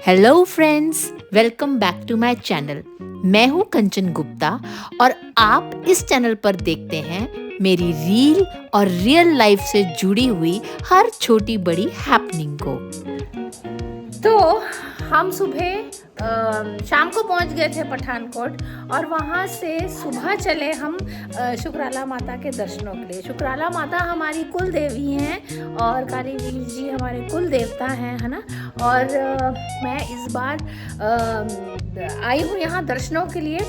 Hello friends, welcome back to my channel. मैं हूँ कंचन गुप्ता और आप इस चैनल पर देखते हैं मेरी रील और रियल लाइफ से जुड़ी हुई हर छोटी बड़ी हैपनिंग को। तो हम सुबह शाम को पहुंच गए थे पठानकोट और वहाँ से सुबह चले हम शुक्राला माता के दर्शनों के लिए। शुक्राला माता हमारी कुल देवी हैं और काली वीर जी हमारे कुल देवता हैं, है ना। और मैं इस बार आई हूँ यहाँ दर्शनों के लिए।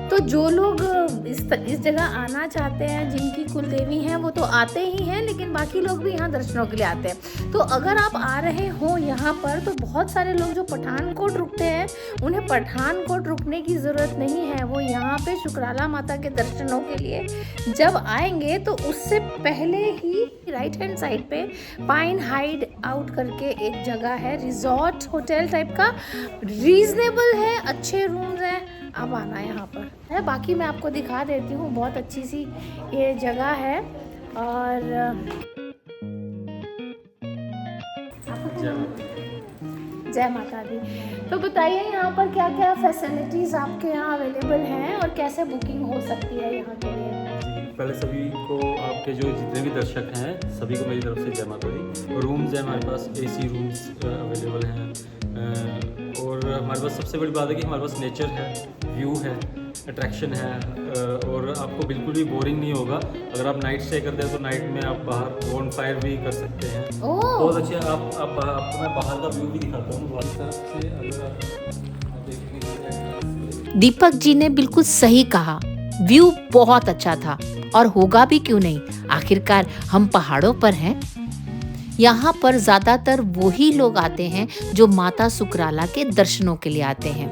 तो जो लोग इस जगह आना चाहते हैं, जिनकी कुल देवी हैं, वो तो आते ही हैं, लेकिन बाकी लोग भी यहाँ दर्शनों के लिए आते हैं। तो अगर आप आ रहे हो यहाँ पर, तो बहुत सारे लोग जो पठानकोट रुकते हैं, उन्हें पठानकोट रुकने की ज़रूरत नहीं है। वो यहाँ पे शुक्राला माता के दर्शनों के लिए जब आएंगे तो उससे पहले ही राइट हैंड साइड पे पाइन हाइड आउट करके एक जगह है, रिजॉर्ट होटल टाइप का, रीजनेबल है, अच्छे रूम्स हैं। अब आना यहाँ पर है। बाकी मैं आपको दिखा देती हूँ, बहुत अच्छी सी ये जगह है। और जय माता दी। तो बताइए यहाँ पर क्या क्या फैसिलिटीज़ आपके यहाँ अवेलेबल हैं और कैसे बुकिंग हो सकती है यहाँ के लिए। पहले सभी को, आपके जो जितने भी दर्शक हैं, सभी को मेरी तरफ से जय माता दी। रूम्स हैं हमारे पास, एसी रूम्स अवेलेबल हैं। और हमारे पास सबसे बड़ी बात है कि हमारे पास नेचर है, व्यू है, अट्रैक्शन है। और आपको बिल्कुल भी बोरिंग नहीं होगा। अगर आप नाइट स्टे करते हैं तो नाइट में आप बाहर बॉन फायर भी कर सकते हैं। बहुत अच्छे। आपको मैं बाहर का व्यू भी दिखाता हूँ। बाहर तरफ से अगर आप देखेंगे, दीपक जी ने बिल्कुल सही कहा, व्यू बहुत अच्छा था और होगा भी क्यों नहीं, आखिरकार हम पहाड़ों पर हैं। यहाँ पर ज़्यादातर वही लोग आते हैं जो माता शुक्राला के दर्शनों के लिए आते हैं।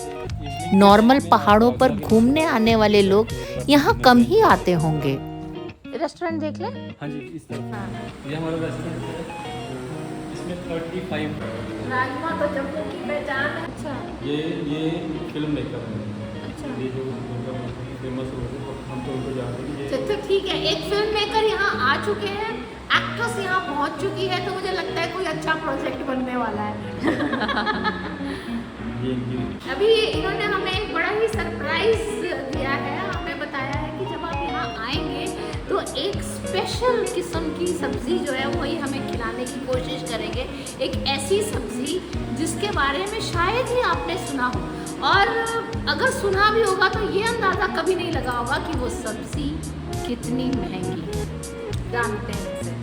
नॉर्मल पहाड़ों पर घूमने आने वाले लोग यहाँ कम ही आते होंगे। रेस्टोरेंट देख ले। हाँ जी, इस तरफ ये हमारा रेस्टोरेंट है। इसमें 35 राजमा तो जम्मू की पहचान है। अच्छा, ये फिल्म मेकर है। अच्छा, ये जो फेमस हो गए, हम तो उनको जानते हैं। ये तो ठीक है। एक फिल्म मेकर यहाँ आ चुके हैं, एक्ट्रेस यहाँ पहुँच चुकी है, तो मुझे लगता है कोई अच्छा प्रोजेक्ट बनने वाला है। अभी इन्होंने हमें एक बड़ा ही सरप्राइज दिया है। हमें बताया है कि जब आप यहाँ आएंगे तो एक स्पेशल किस्म की सब्ज़ी जो है वही हमें खिलाने की कोशिश करेंगे। एक ऐसी सब्ज़ी जिसके बारे में शायद ही आपने सुना हो, और अगर सुना भी होगा तो ये अंदाज़ा कभी नहीं लगा होगा कि वो सब्ज़ी कितनी महंगी है। जानते हैं इसे।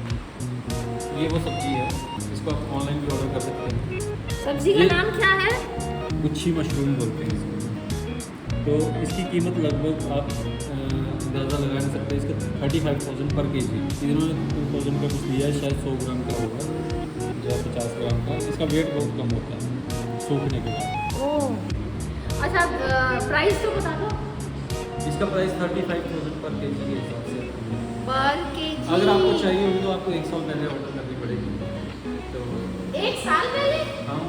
ये वो सब्जी है, इसको आप ऑनलाइन भी ऑर्डर कर सकते हैं। सब्ज़ी का नाम क्या है? गुच्छी मशरूम बोलते हैं इसको। तो इसकी कीमत लगभग आप अंदाज़ा लगा नहीं सकते। इसका 35,000 पर के जी। इन्होंने 2,000 का कुछ लिया है, शायद 100 ग्राम का होगा या 50 ग्राम का। इसका वेट बहुत कम होता है सूखने के बाद। ओह, अच्छा, प्राइस तो बता दो। इसका प्राइस 35,000 पर के जी के हिसाब से। पर केजी। अगर आपको चाहिए होगी तो आपको 1 साल पहले ऑर्डर करनी पड़ेगी। तो 1 साल पहले हाँ,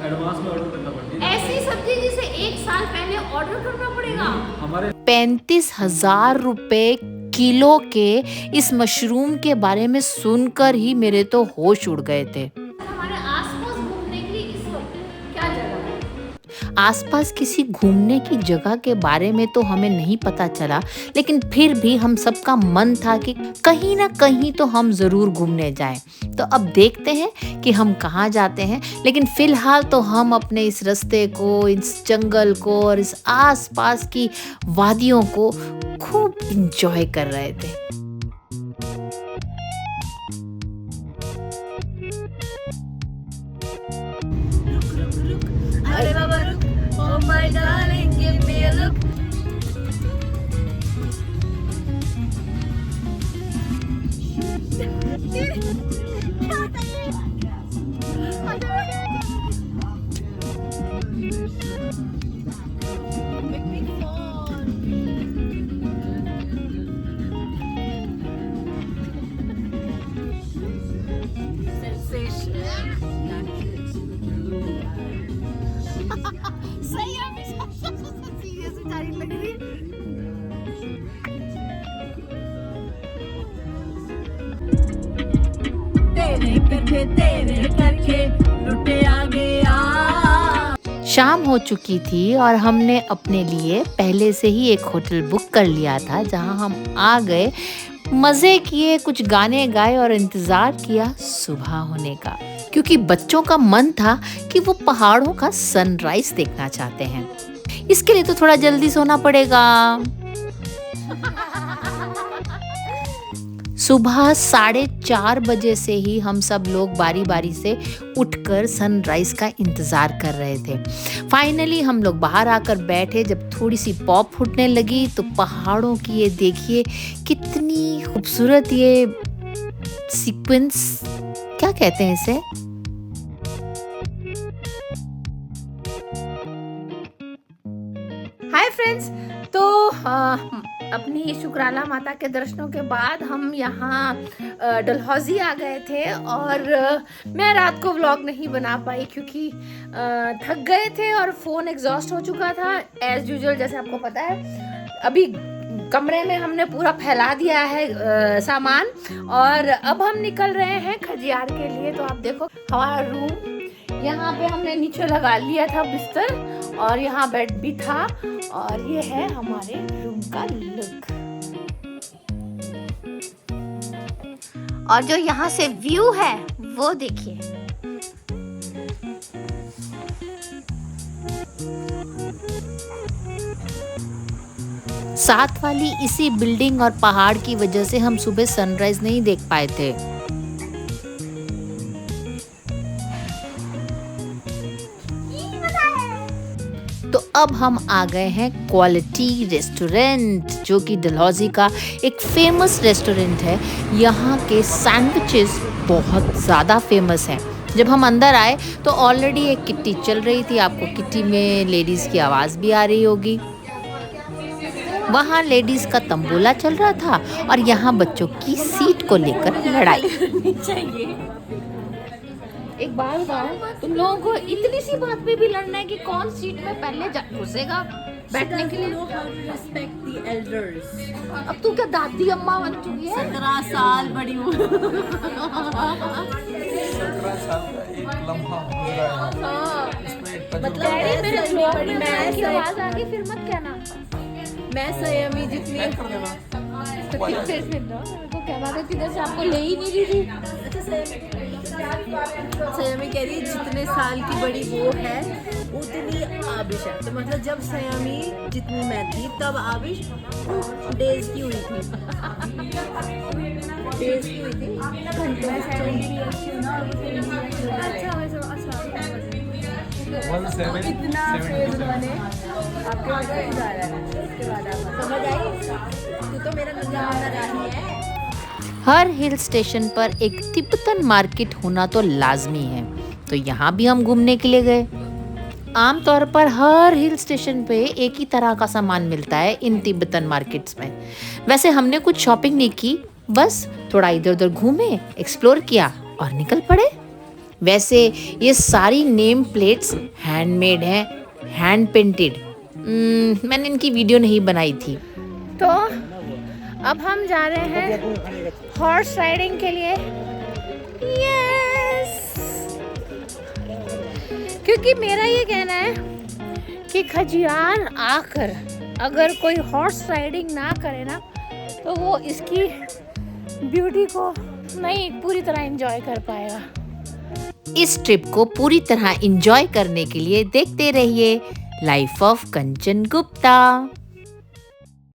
एडवांस में ऑर्डर करना पड़ेगा। ऐसी सब्जी जिसे 1 साल पहले ऑर्डर करना पड़ेगा। हमारे 35,000 रुपए किलो के इस मशरूम के बारे में सुनकर ही मेरे तो होश उड़ गए थे। हमारे आसपास घूमने के लिए इस वक्त क्या जगह है? आसपास किसी घूमने की जगह के बारे में तो हमें नहीं पता चला, लेकिन फिर भी हम सबका मन था कि कहीं ना कहीं तो हम ज़रूर घूमने जाएं। तो अब देखते हैं कि हम कहाँ जाते हैं, लेकिन फ़िलहाल तो हम अपने इस रास्ते को, इस जंगल को और इस आसपास की वादियों को खूब इंजॉय कर रहे थे। अरे बाबा रुक, oh my darling, give me a look. सही है, सीरियस बेचारी लग रही है। तेरे करके लुटे आ गया। शाम हो चुकी थी और हमने अपने लिए पहले से ही एक होटल बुक कर लिया था जहां हम आ गए, मज़े किए, कुछ गाने गाए और इंतज़ार किया सुबह होने का, क्योंकि बच्चों का मन था कि वो पहाड़ों का सनराइज़ देखना चाहते हैं। इसके लिए तो थोड़ा जल्दी सोना पड़ेगा। सुबह 4:30 बजे से ही हम सब लोग बारी बारी से उठकर सनराइज का इंतज़ार कर रहे थे। फाइनली हम लोग बाहर आकर बैठे। जब थोड़ी सी पॉप फूटने लगी तो पहाड़ों की ये देखिए कितनी खूबसूरत ये सीक्वेंस, क्या कहते हैं इसे, हाय फ्रेंड्स। तो अपनी शुक्राला माता के दर्शनों के बाद हम यहाँ डलहौजी आ गए थे और मैं रात को व्लॉग नहीं बना पाई क्योंकि थक गए थे और फ़ोन एग्जॉस्ट हो चुका था एज़ यूजुअल, जैसे आपको पता है। अभी कमरे में हमने पूरा फैला दिया है सामान और अब हम निकल रहे हैं खजियार के लिए। तो आप देखो हमारा रूम, यहाँ पे हमने नीचे लगा लिया था बिस्तर और यहाँ बेड भी था और ये है हमारे रूम का लुक। और जो यहाँ से व्यू है वो देखिए। साथ वाली इसी बिल्डिंग और पहाड़ की वजह से हम सुबह सनराइज नहीं देख पाए थे। तो अब हम आ गए हैं क्वालिटी रेस्टोरेंट, जो कि डलहौजी का एक फेमस रेस्टोरेंट है। यहाँ के सैंडविचेस बहुत ज़्यादा फेमस हैं। जब हम अंदर आए तो ऑलरेडी एक किट्टी चल रही थी, आपको किट्टी में लेडीज़ की आवाज़ भी आ रही होगी। वहाँ लेडीज़ का तंबोला चल रहा था और यहाँ बच्चों की सीट को लेकर लड़ाई। एक बात बताओ, तुम लोगों को इतनी सी बात पे भी लड़ना है कि कौन सीट में पहले घुसेगा बैठने के लिए। Respect the elders. अब तू क्या दादी अम्मा बन चुकी है? 17 साल बड़ी हूँ। 17 साल का एक लम्हा गुजरा है। इसमें एक तजुर्बा डैडी मेरे संयमी ब्लॉग बड़ी, में मैं की आवाज आ गई, फिर मत कहना। मैं संयमी जितनी पैक कर देना। तो फिर मेरे को कहना था किधर से आपको ले ही नहीं रही थी। संयमी कह रही जितने साल की बड़ी वो है उतनी आबिश है। तो मतलब जब संयमी जितनी मैं थी तब आबिश डेज की हुई थी। डेज की हुई थी, घंटों में। इतना फेज मैंने आपके बाद जा रहा है। उसके बाद आप समझ आई, तू तो मेरा नजारा राही है। हर हिल स्टेशन पर एक तिब्बतन मार्केट होना तो लाजमी है, तो यहाँ भी हम घूमने के लिए गए। आमतौर पर हर हिल स्टेशन पे एक ही तरह का सामान मिलता है इन तिब्बतन मार्केट्स में। वैसे हमने कुछ शॉपिंग नहीं की, बस थोड़ा इधर उधर घूमे, एक्सप्लोर किया और निकल पड़े। वैसे ये सारी नेम प्लेट्स हैंडमेड हैं, हैंड पेंटेड। मैंने इनकी वीडियो नहीं बनाई थी। तो अब हम जा रहे हैं हॉर्स राइडिंग के लिए। यस, क्योंकि मेरा ये कहना है कि खजियार आकर अगर कोई हॉर्स राइडिंग ना करे ना तो वो इसकी ब्यूटी को नहीं पूरी तरह एंजॉय कर पाएगा। इस ट्रिप को पूरी तरह एंजॉय करने के लिए देखते रहिए लाइफ ऑफ कंचन गुप्ता।